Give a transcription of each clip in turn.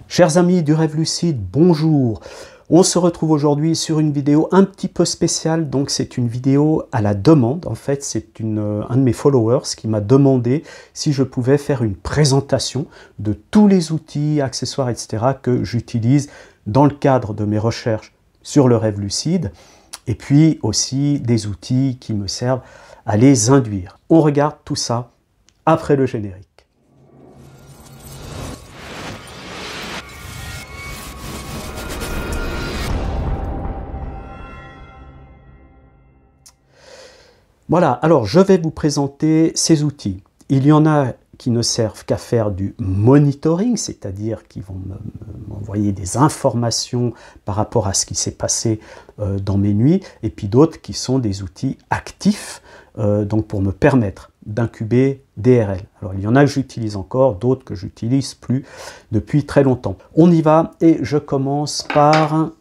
Chers amis du Rêve Lucide, bonjour. On se retrouve aujourd'hui sur une vidéo un petit peu spéciale. Donc c'est une vidéo à la demande. En fait, c'est un de mes followers qui m'a demandé si je pouvais faire une présentation de tous les outils, accessoires, etc. que j'utilise dans le cadre de mes recherches sur le rêve lucide. Et puis aussi des outils qui me servent à les induire. On regarde tout ça après le générique. Voilà, alors je vais vous présenter ces outils. Il y en a qui ne servent qu'à faire du monitoring, c'est-à-dire qui vont m'envoyer des informations par rapport à ce qui s'est passé dans mes nuits, et puis d'autres qui sont des outils actifs, donc pour me permettre d'incuber des RL. Alors il y en a que j'utilise encore, d'autres que j'utilise plus depuis très longtemps. On y va, et je commence par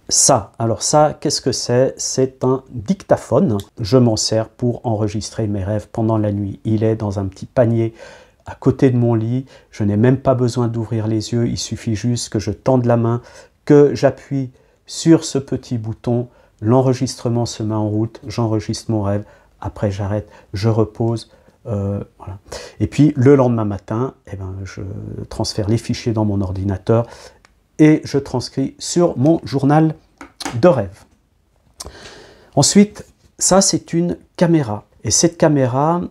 ça. Alors ça, qu'est-ce que c'est? C'est un dictaphone. Je m'en sers pour enregistrer mes rêves pendant la nuit. Il est dans un petit panier à côté de mon lit. Je n'ai même pas besoin d'ouvrir les yeux. Il suffit juste que je tende la main, que j'appuie sur ce petit bouton. L'enregistrement se met en route. J'enregistre mon rêve. Après, j'arrête, je repose. Voilà. Et puis, le lendemain matin, je transfère les fichiers dans mon ordinateur et je transcris sur mon journal de rêve. Ensuite, ça c'est une caméra. Et cette caméra,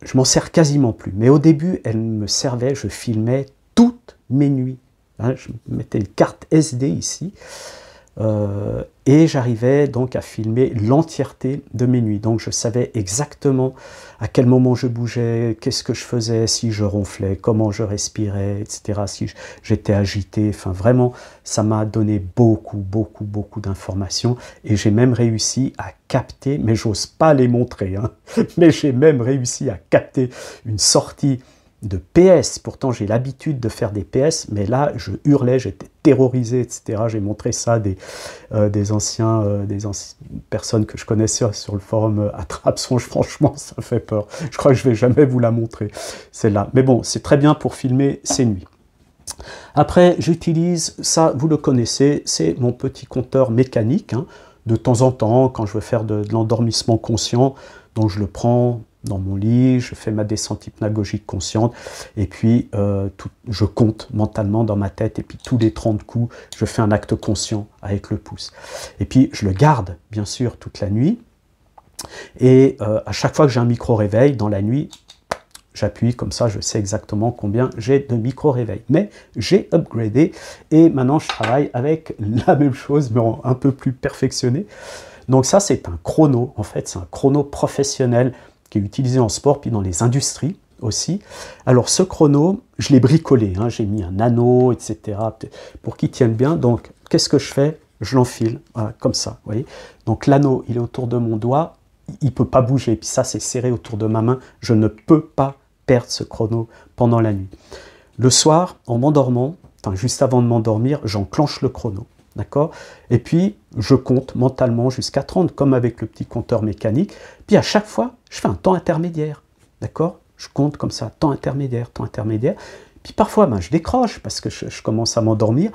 je m'en sers quasiment plus. Mais au début, elle me servait, je filmais toutes mes nuits. Hein, je mettais une carte SD ici. Et j'arrivais donc à filmer l'entièreté de mes nuits. Donc je savais exactement à quel moment je bougeais, qu'est-ce que je faisais, si je ronflais, comment je respirais, etc. Si j'étais agité. Enfin vraiment, ça m'a donné beaucoup d'informations. Et j'ai même réussi à capter, mais j'ose pas les montrer, hein, mais j'ai même réussi à capter une sortie de PS. Pourtant j'ai l'habitude de faire des PS, mais là je hurlais, j'étais terrorisé, etc. J'ai montré ça à des anciennes personnes que je connaissais sur le forum Attrape-Songe. Franchement ça fait peur, je crois que je vais jamais vous la montrer celle-là, mais bon, c'est très bien pour filmer ces nuits. Après j'utilise ça, vous le connaissez, c'est mon petit compteur mécanique, hein. De temps en temps quand je veux faire de l'endormissement conscient, donc je le prends dans mon lit, je fais ma descente hypnagogique consciente, et puis je compte mentalement dans ma tête, et puis tous les 30 coups, je fais un acte conscient avec le pouce. Et puis je le garde, bien sûr, toute la nuit, et à chaque fois que j'ai un micro-réveil dans la nuit, j'appuie comme ça, je sais exactement combien j'ai de micro-réveils. Mais j'ai upgradé, et maintenant je travaille avec la même chose, mais un peu plus perfectionné. Donc ça, c'est un chrono, en fait, c'est un chrono professionnel qui est utilisé en sport, puis dans les industries aussi. Alors ce chrono, je l'ai bricolé, hein, j'ai mis un anneau, etc., pour qu'il tienne bien. Donc qu'est-ce que je fais? Je l'enfile, voilà, comme ça, vous voyez. Donc l'anneau, il est autour de mon doigt, il ne peut pas bouger, puis ça c'est serré autour de ma main, je ne peux pas perdre ce chrono pendant la nuit. Le soir, en m'endormant, enfin juste avant de m'endormir, j'enclenche le chrono. D'accord? Et puis, je compte mentalement jusqu'à 30, comme avec le petit compteur mécanique. Puis à chaque fois, je fais un temps intermédiaire. D'accord? Je compte comme ça, temps intermédiaire, temps intermédiaire. Puis parfois, je décroche parce que je commence à m'endormir.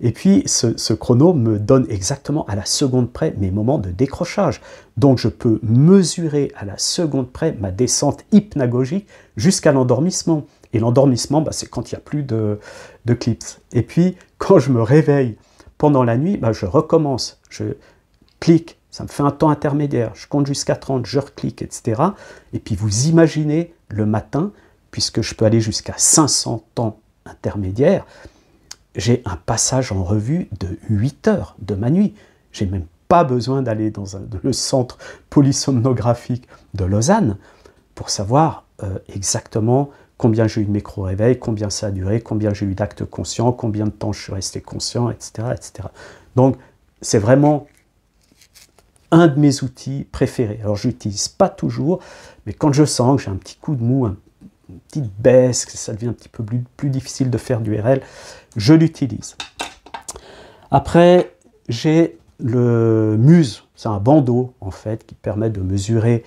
Et puis, ce chrono me donne exactement à la seconde près mes moments de décrochage. Donc, je peux mesurer à la seconde près ma descente hypnagogique jusqu'à l'endormissement. Et l'endormissement, c'est quand il n'y a plus de clips. Et puis, quand je me réveille pendant la nuit, je recommence, je clique, ça me fait un temps intermédiaire, je compte jusqu'à 30, je reclique, etc. Et puis vous imaginez le matin, puisque je peux aller jusqu'à 500 temps intermédiaires, j'ai un passage en revue de 8 heures de ma nuit. J'ai même pas besoin d'aller dans le centre polysomnographique de Lausanne pour savoir exactement combien j'ai eu de micro-réveil, combien ça a duré, combien j'ai eu d'actes conscients, combien de temps je suis resté conscient, etc. etc. Donc, c'est vraiment un de mes outils préférés. Alors, je l'utilise pas toujours, mais quand je sens que j'ai un petit coup de mou, une petite baisse, que ça devient un petit peu plus difficile de faire du RL, je l'utilise. Après, j'ai le Muse. C'est un bandeau, en fait, qui permet de mesurer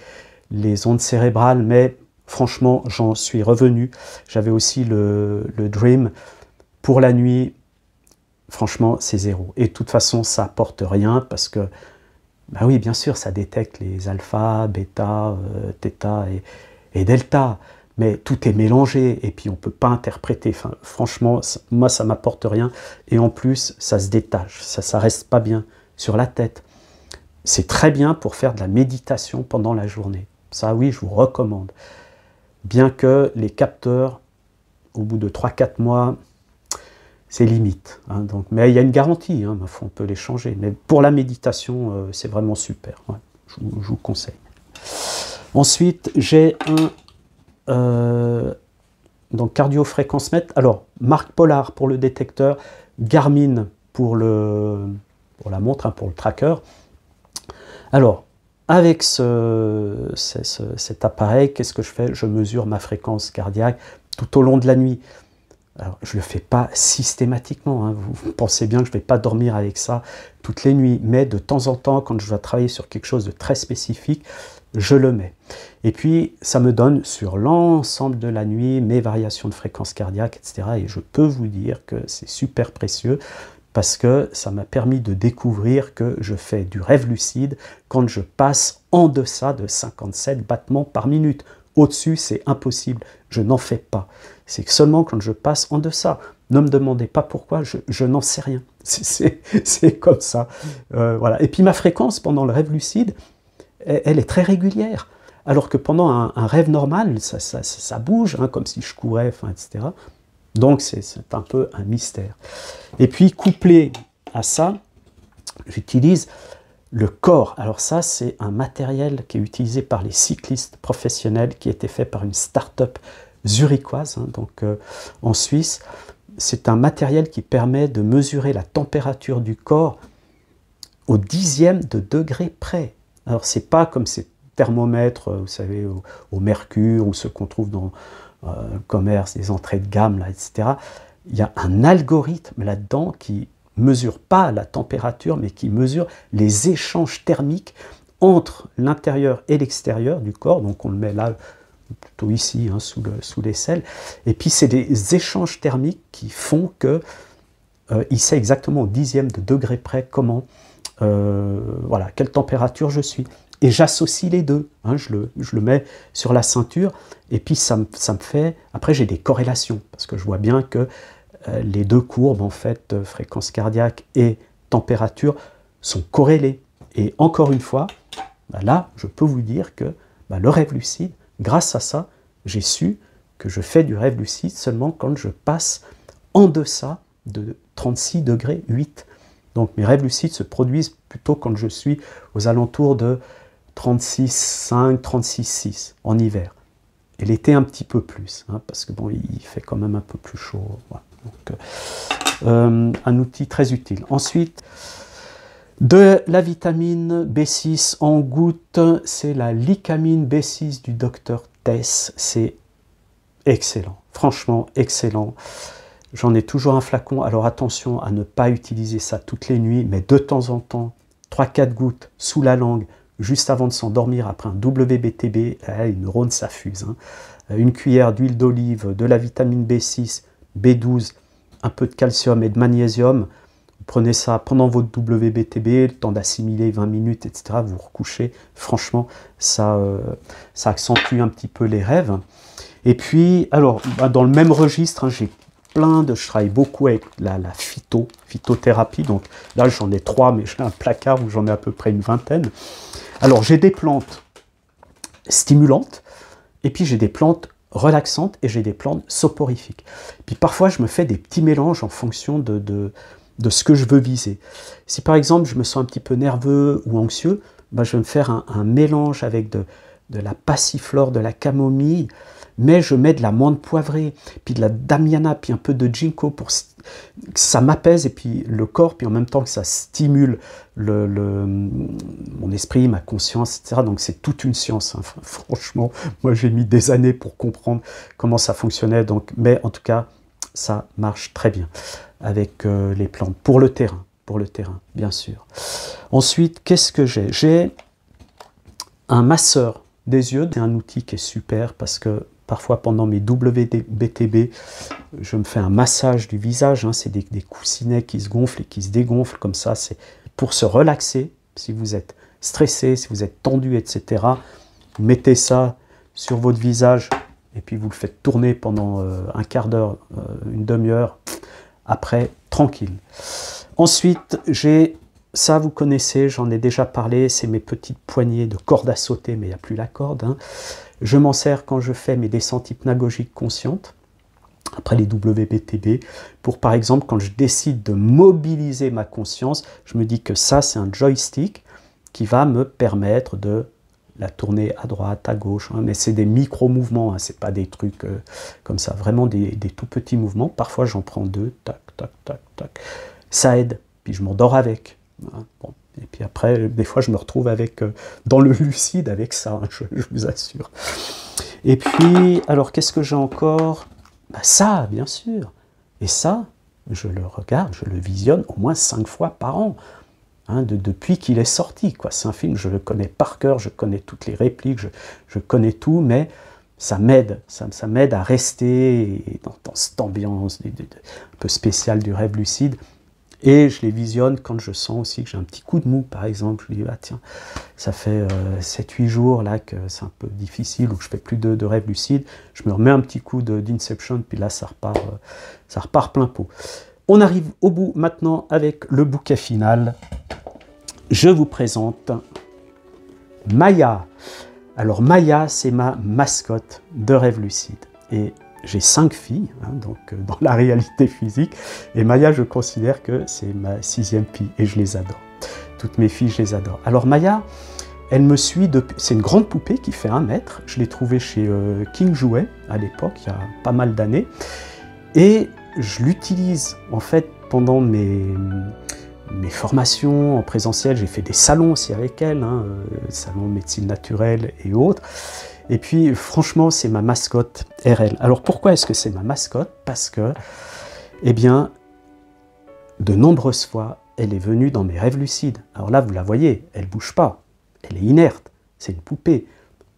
les ondes cérébrales, mais franchement, j'en suis revenu. J'avais aussi le Dream, pour la nuit, franchement, c'est zéro. Et de toute façon, ça apporte rien parce que, bah oui, bien sûr, ça détecte les alpha, bêta, theta et delta. Mais tout est mélangé et puis on ne peut pas interpréter. Enfin, franchement, moi, ça ne m'apporte rien. Et en plus, ça se détache. Ça ne reste pas bien sur la tête. C'est très bien pour faire de la méditation pendant la journée. Ça, oui, je vous recommande. Bien que les capteurs, au bout de 3-4 mois, c'est limite. Hein, donc, mais il y a une garantie, hein, on peut les changer. Mais pour la méditation, c'est vraiment super. Ouais, je vous conseille. Ensuite, j'ai un donc cardio-fréquence-mètre. Alors, marque Polar pour le détecteur, Garmin pour la montre, hein, pour le tracker. Alors, avec cet appareil, qu'est-ce que je fais? Je mesure ma fréquence cardiaque tout au long de la nuit. Alors, je ne le fais pas systématiquement, hein. Vous pensez bien que je ne vais pas dormir avec ça toutes les nuits, mais de temps en temps, quand je dois travailler sur quelque chose de très spécifique, je le mets. Et puis, ça me donne sur l'ensemble de la nuit mes variations de fréquence cardiaque, etc. Et je peux vous dire que c'est super précieux parce que ça m'a permis de découvrir que je fais du rêve lucide quand je passe en deçà de 57 battements par minute. Au-dessus, c'est impossible, je n'en fais pas. C'est que seulement quand je passe en deçà. Ne me demandez pas pourquoi, je n'en sais rien. C'est comme ça. Voilà. Et puis ma fréquence pendant le rêve lucide, elle est très régulière. Alors que pendant un rêve normal, ça bouge, hein, comme si je courais, enfin, etc. Donc c'est un peu un mystère. Et puis couplé à ça, j'utilise le corps. Alors ça, c'est un matériel qui est utilisé par les cyclistes professionnels, qui a été fait par une start-up zurichoise, hein, donc en Suisse. C'est un matériel qui permet de mesurer la température du corps au dixième de degré près. Alors c'est pas comme ces thermomètres, vous savez, au mercure, ou ceux qu'on trouve dans le commerce, les entrées de gamme, là, etc. Il y a un algorithme là-dedans qui mesure pas la température, mais qui mesure les échanges thermiques entre l'intérieur et l'extérieur du corps. Donc on le met là, plutôt ici, hein, sous l'aisselle. Et puis c'est des échanges thermiques qui font que il sait exactement au dixième de degré près comment, voilà, quelle température je suis. Et j'associe les deux, hein, je le mets sur la ceinture, et puis ça me fait... Après, j'ai des corrélations, parce que je vois bien que les deux courbes, en fait, fréquence cardiaque et température, sont corrélées. Et encore une fois, bah là, je peux vous dire que bah, le rêve lucide, grâce à ça, j'ai su que je fais du rêve lucide seulement quand je passe en deçà de 36 degrés 8. Donc mes rêves lucides se produisent plutôt quand je suis aux alentours de 36,5, 36,6 en hiver. Et l'été un petit peu plus, hein, parce que bon, il fait quand même un peu plus chaud. Voilà. Donc, un outil très utile. Ensuite, de la vitamine B6 en goutte, c'est la Licamine B6 du docteur Tess. C'est excellent, franchement excellent. J'en ai toujours un flacon, alors attention à ne pas utiliser ça toutes les nuits, mais de temps en temps, 3-4 gouttes sous la langue, juste avant de s'endormir après un WBTB, les neurones s'affusent. Hein. Une cuillère d'huile d'olive, de la vitamine B6, B12, un peu de calcium et de magnésium. Vous prenez ça pendant votre WBTB, le temps d'assimiler 20 minutes, etc. Vous vous recouchez. Franchement, ça accentue un petit peu les rêves. Et puis, alors, dans le même registre, hein, j'ai je travaille beaucoup avec la phytothérapie, donc là j'en ai 3, mais j'ai un placard où j'en ai à peu près une vingtaine. Alors j'ai des plantes stimulantes, et puis j'ai des plantes relaxantes, et j'ai des plantes soporifiques. Puis parfois je me fais des petits mélanges en fonction de ce que je veux viser. Si par exemple je me sens un petit peu nerveux ou anxieux, ben, je vais me faire un mélange avec de la passiflore, de la camomille, mais je mets de la menthe poivrée, puis de la damiana, puis un peu de ginkgo pour que ça m'apaise, et puis le corps, puis en même temps que ça stimule mon esprit, ma conscience, etc. Donc c'est toute une science, hein. Franchement, moi j'ai mis des années pour comprendre comment ça fonctionnait, donc, mais en tout cas, ça marche très bien avec les plantes, pour le terrain, bien sûr. Ensuite, qu'est-ce que j'ai? J'ai un masseur des yeux, c'est un outil qui est super parce que parfois pendant mes WBTB, je me fais un massage du visage, hein, c'est des coussinets qui se gonflent et qui se dégonflent comme ça, c'est pour se relaxer. Si vous êtes stressé, si vous êtes tendu, etc., mettez ça sur votre visage et puis vous le faites tourner pendant un quart d'heure, une demi-heure, après, tranquille. Ensuite, j'ai, ça vous connaissez, j'en ai déjà parlé, c'est mes petites poignées de corde à sauter, mais il n'y a plus la corde, hein. Je m'en sers quand je fais mes descentes hypnagogiques conscientes, après les WBTB, pour par exemple, quand je décide de mobiliser ma conscience, je me dis que ça, c'est un joystick qui va me permettre de la tourner à droite, à gauche, hein, mais c'est des micro-mouvements, hein, c'est pas des trucs comme ça, vraiment des tout petits mouvements. Parfois, j'en prends 2, tac, tac, tac, tac. Ça aide, puis je m'endors avec. Hein, bon. Et puis après, des fois, je me retrouve avec, dans le lucide avec ça, hein, je vous assure. Et puis, alors, qu'est-ce que j'ai encore? Ben, ça, bien sûr. Et ça, je le regarde, je le visionne au moins 5 fois par an. Hein, depuis qu'il est sorti, quoi. C'est un film, je le connais par cœur, je connais toutes les répliques, je connais tout, mais ça m'aide, ça m'aide à rester dans cette ambiance un peu spéciale du rêve lucide. Et je les visionne quand je sens aussi que j'ai un petit coup de mou, par exemple. Je dis, ah tiens, ça fait 7-8 jours là que c'est un peu difficile, ou que je fais plus de rêve lucide. Je me remets un petit coup d'Inception, puis là, ça repart plein pot. On arrive au bout maintenant avec le bouquet final. Je vous présente Maya. Alors Maya, c'est ma mascotte de rêve lucide. Et j'ai 5 filles, hein, donc dans la réalité physique. Et Maya, je considère que c'est ma 6e fille et je les adore. Toutes mes filles, je les adore. Alors Maya, elle me suit depuis... C'est une grande poupée qui fait 1 mètre. Je l'ai trouvée chez King Jouet à l'époque, il y a pas mal d'années. Et je l'utilise en fait pendant mes formations en présentiel. J'ai fait des salons aussi avec elle, hein, salons de médecine naturelle et autres. Et puis franchement, c'est ma mascotte RL. Alors pourquoi est-ce que c'est ma mascotte? Parce que, eh bien, de nombreuses fois, elle est venue dans mes rêves lucides. Alors là, vous la voyez, elle ne bouge pas, elle est inerte, c'est une poupée.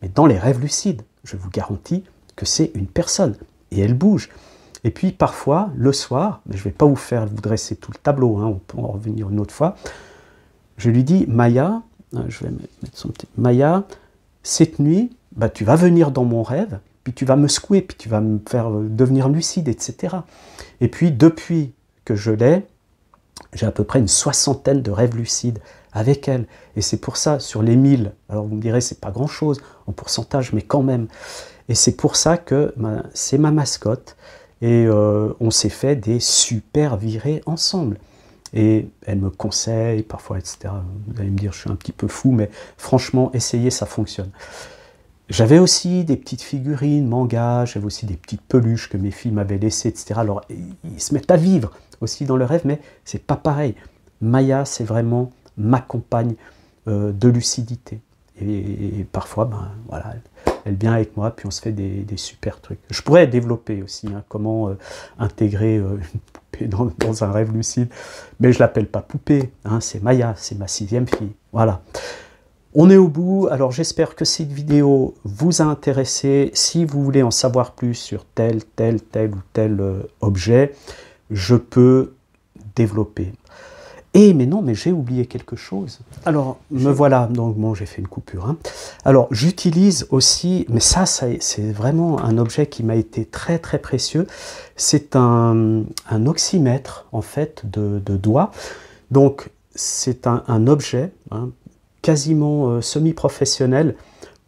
Mais dans les rêves lucides, je vous garantis que c'est une personne et elle bouge. Et puis parfois, le soir, mais je ne vais pas vous dresser tout le tableau, hein, on peut en revenir une autre fois, je lui dis, Maya, je vais mettre son petit, Maya, cette nuit, bah, tu vas venir dans mon rêve, puis tu vas me secouer, puis tu vas me faire devenir lucide, etc. Et puis depuis que je l'ai, j'ai à peu près une 60aine de rêves lucides avec elle. Et c'est pour ça, sur les 1000, alors vous me direz, c'est pas grand-chose en pourcentage, mais quand même. Et c'est pour ça que c'est ma mascotte. Et on s'est fait des super virées ensemble. Et elle me conseille parfois, etc. Vous allez me dire, je suis un petit peu fou, mais franchement, essayez, ça fonctionne. J'avais aussi des petites figurines, mangas, j'avais aussi des petites peluches que mes filles m'avaient laissées, etc. Alors, ils se mettent à vivre aussi dans le rêve, mais c'est pas pareil. Maya, c'est vraiment ma compagne de lucidité. Et parfois, ben, voilà, elle vient avec moi, puis on se fait des super trucs. Je pourrais développer aussi, hein, comment intégrer une poupée dans un rêve lucide, mais je ne l'appelle pas poupée, hein, c'est Maya, c'est ma 6e fille. Voilà. On est au bout, alors j'espère que cette vidéo vous a intéressé. Si vous voulez en savoir plus sur tel ou tel objet, je peux développer. Mais non, mais j'ai oublié quelque chose. Alors, me voilà, donc bon, j'ai fait une coupure. Hein. Alors, j'utilise aussi, mais ça c'est vraiment un objet qui m'a été très très précieux. C'est un oxymètre, en fait, de doigts. Donc, c'est un objet, hein, quasiment semi-professionnel,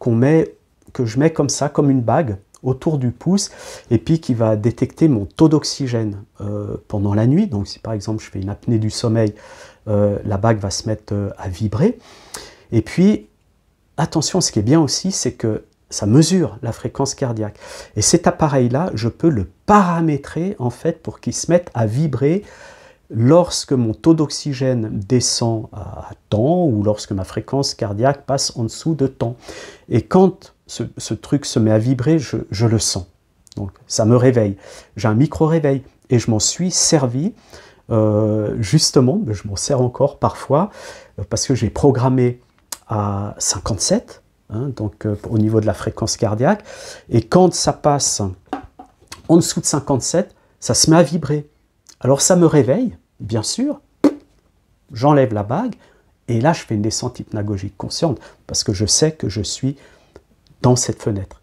que je mets comme ça, comme une bague, autour du pouce, et puis qui va détecter mon taux d'oxygène pendant la nuit. Donc si par exemple je fais une apnée du sommeil, la bague va se mettre à vibrer. Et puis, attention, ce qui est bien aussi, c'est que ça mesure la fréquence cardiaque. Et cet appareil-là, je peux le paramétrer en fait pour qu'il se mette à vibrer lorsque mon taux d'oxygène descend à temps ou lorsque ma fréquence cardiaque passe en dessous de temps. Et quand ce truc se met à vibrer, je le sens. Donc ça me réveille. J'ai un micro-réveil et je m'en suis servi. Justement, je m'en sers encore parfois parce que j'ai programmé à 57, hein, donc au niveau de la fréquence cardiaque. Et quand ça passe en dessous de 57, ça se met à vibrer. Alors ça me réveille, bien sûr, j'enlève la bague, et là je fais une descente hypnagogique consciente, parce que je sais que je suis dans cette fenêtre,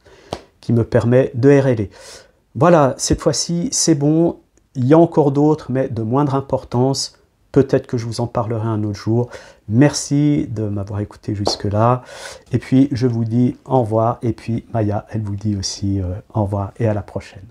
qui me permet de RLer. Voilà, cette fois-ci c'est bon, il y a encore d'autres, mais de moindre importance. Peut-être que je vous en parlerai un autre jour. Merci de m'avoir écouté jusque-là. Et puis, je vous dis au revoir. Et puis, Maya, elle vous dit aussi au revoir et à la prochaine.